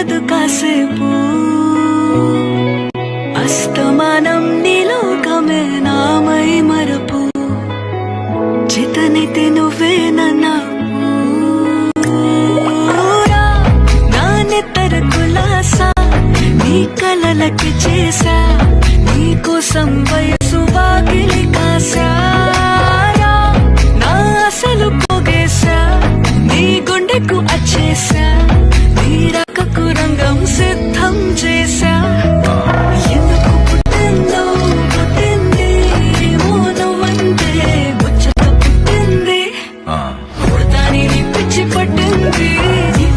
ఉండదు కాసేపు అస్తమానం నీలోకమే నామై మరపు చితనితి నువ్వే నా నెత్తర కులాసా నీ కలలకి చేసా నీకోసం వయసు వాకిలి కాసా నా అసలు పోగేశా నీ గుండెకు అచ్చేసా నీ రకకు రంగం సిద్ధం చే